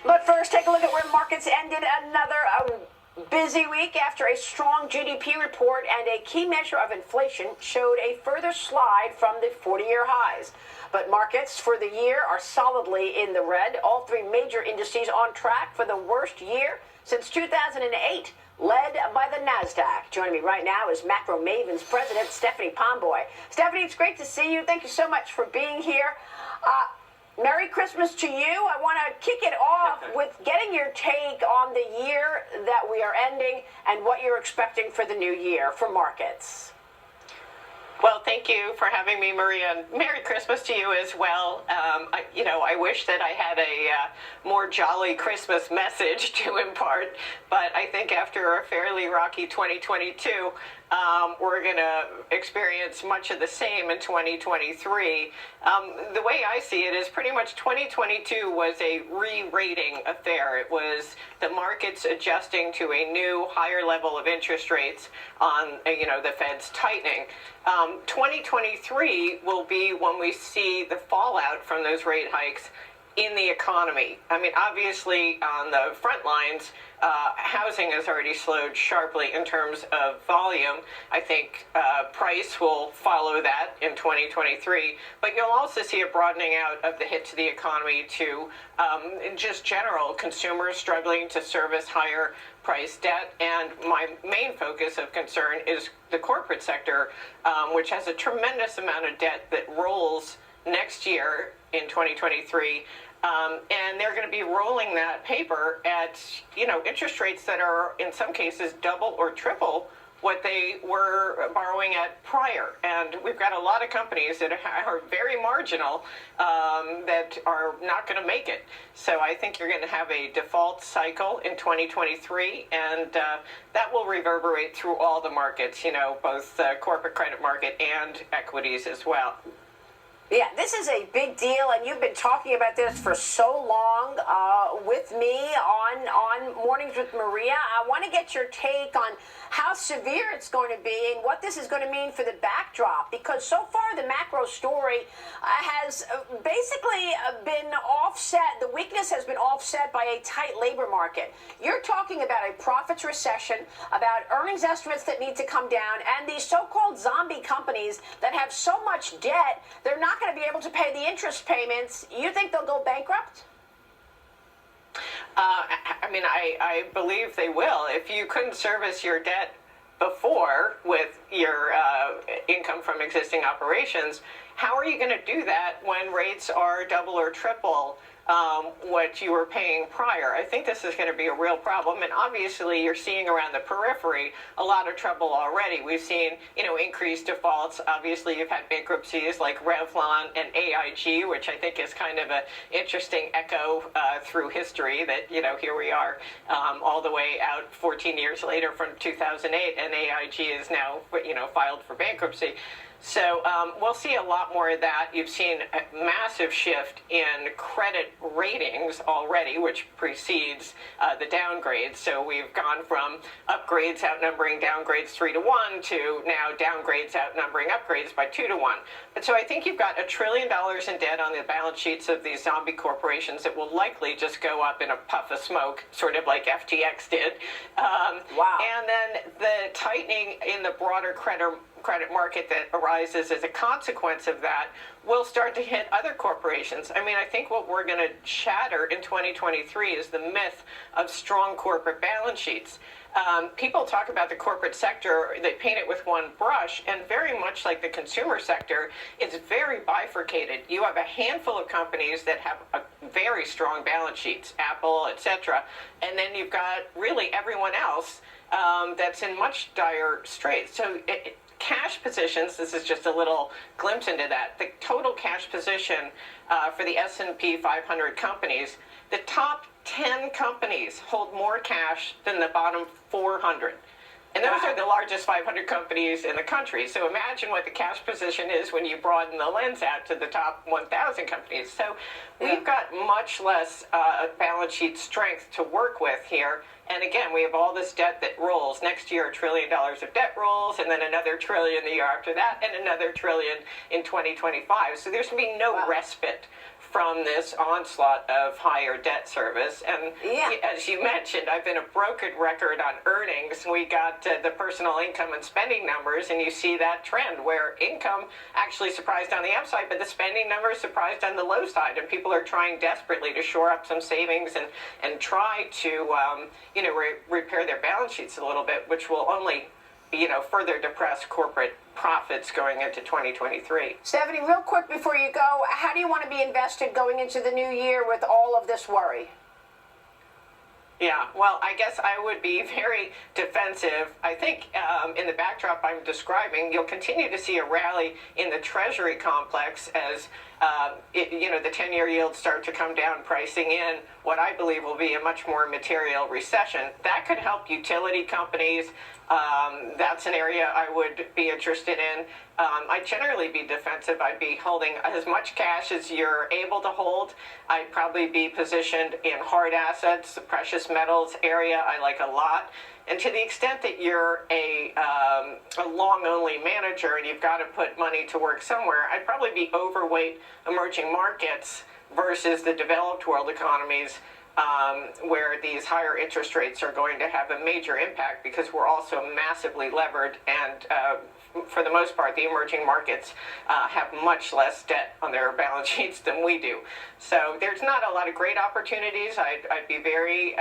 But first, take a look at where markets ended. Another busy week after a strong GDP report and a key measure of inflation showed a further slide from the 40-year highs. But markets for the year are solidly in the red. All three major indices on track for the worst year since 2008, led by the NASDAQ. Joining me right now is Macro Mavens President Stephanie Pomboy. Stephanie, it's great to see you. Thank you so much for being here. Merry Christmas to you. I want to kick it off with getting your take on the year that we are ending and what you're expecting for the new year for markets. Well, thank you for having me, Maria, and Merry Christmas to you as well. I wish that I had a more jolly Christmas message to impart, but I think after a fairly rocky 2022, we're going to experience much of the same in 2023. The way I see it is pretty much 2022 was a re-rating affair. It was the markets adjusting to a new higher level of interest rates on, the Fed's tightening. 2023 will be when we see the fallout from those rate hikes in the economy. I mean, obviously, on the front lines, housing has already slowed sharply in terms of volume. I think price will follow that in 2023, but you'll also see a broadening out of the hit to the economy to just general consumers struggling to service higher price debt. And my main focus of concern is the corporate sector, which has a tremendous amount of debt that rolls next year in 2023, and they're going to be rolling that paper at interest rates that are in some cases double or triple what they were borrowing at prior. And we've got a lot of companies that are very marginal that are not going to make it. So I think you're going to have a default cycle in 2023, and that will reverberate through all the markets, both the corporate credit market and equities as well. Yeah, this is a big deal, and you've been talking about this for so long with me on Mornings with Maria. I want to get your take on how severe it's going to be and what this is going to mean for the backdrop, because so far the macro story has basically been offset. The weakness has been offset by a tight labor market. You're talking about a profits recession, about earnings estimates that need to come down, and these so-called zombie companies that have so much debt, they're not going to be able to pay the interest payments. You think they'll go bankrupt? I believe they will. If you couldn't service your debt before with your income from existing operations, how are you going to do that when rates are double or triple what you were paying prior? I think this is going to be a real problem, and obviously you're seeing around the periphery a lot of trouble already. We've seen, increased defaults. Obviously, you've had bankruptcies like Revlon and AIG, which I think is kind of an interesting echo through history that, here we are all the way out 14 years later from 2008, and AIG is now, filed for bankruptcy. So we'll see a lot more of that. You've seen a massive shift in credit ratings already, which precedes the downgrades. So we've gone from upgrades outnumbering downgrades 3-1 to now downgrades outnumbering upgrades by 2-1. But so I think you've got $1 trillion in debt on the balance sheets of these zombie corporations that will likely just go up in a puff of smoke, sort of like FTX did. Wow. And then the tightening in the broader credit market that arises as a consequence of that will start to hit other corporations. I think what we're going to shatter in 2023 is the myth of strong corporate balance sheets. People talk about the corporate sector, they paint it with one brush, and very much like the consumer sector, it's very bifurcated. You have a handful of companies that have a very strong balance sheets, Apple, etc., and then you've got really everyone else that's in much dire straits. So cash positions, this is just a little glimpse into that. The total cash position for the S&P 500 companies, the top 10 companies hold more cash than the bottom 400. And those are the largest 500 companies in the country. So imagine what the cash position is when you broaden the lens out to the top 1,000 companies. So we've got much less balance sheet strength to work with here. And again, we have all this debt that rolls. Next year, $1 trillion of debt rolls, and then another $1 trillion the year after that, and another $1 trillion in 2025. So there's going to be no respite from this onslaught of higher debt service. And Yeah. as you mentioned, I've been a broken record on earnings. We got the personal income and spending numbers, and you see that trend where income actually surprised on the upside, but the spending numbers surprised on the low side. And people are trying desperately to shore up some savings and try to, repair their balance sheets a little bit, which will only further depress corporate profits going into 2023. Stephanie, real quick before you go, how do you want to be invested going into the new year with all of this worry? Yeah, well, I guess I would be very defensive. I think in the backdrop I'm describing, you'll continue to see a rally in the Treasury complex as the 10-year yields start to come down, pricing in what I believe will be a much more material recession. That could help utility companies. That's an area I would be interested in. I'd generally be defensive. I'd be holding as much cash as you're able to hold. I'd probably be positioned in hard assets, the precious metals area I like a lot. And to the extent that you're a long-only manager and you've got to put money to work somewhere, I'd probably be overweight emerging markets versus the developed world economies, where these higher interest rates are going to have a major impact because we're also massively levered, and for the most part, the emerging markets have much less debt on their balance sheets than we do. So there's not a lot of great opportunities. I'd be very,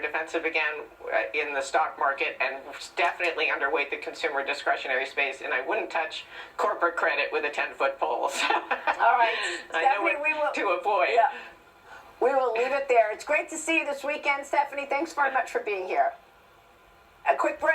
defensive again in the stock market, and definitely underweight the consumer discretionary space, and I wouldn't touch corporate credit with a 10-foot pole. All right, I know what to avoid. Yeah. We will leave it there. It's great to see you this weekend, Stephanie. Thanks very much for being here. A quick break.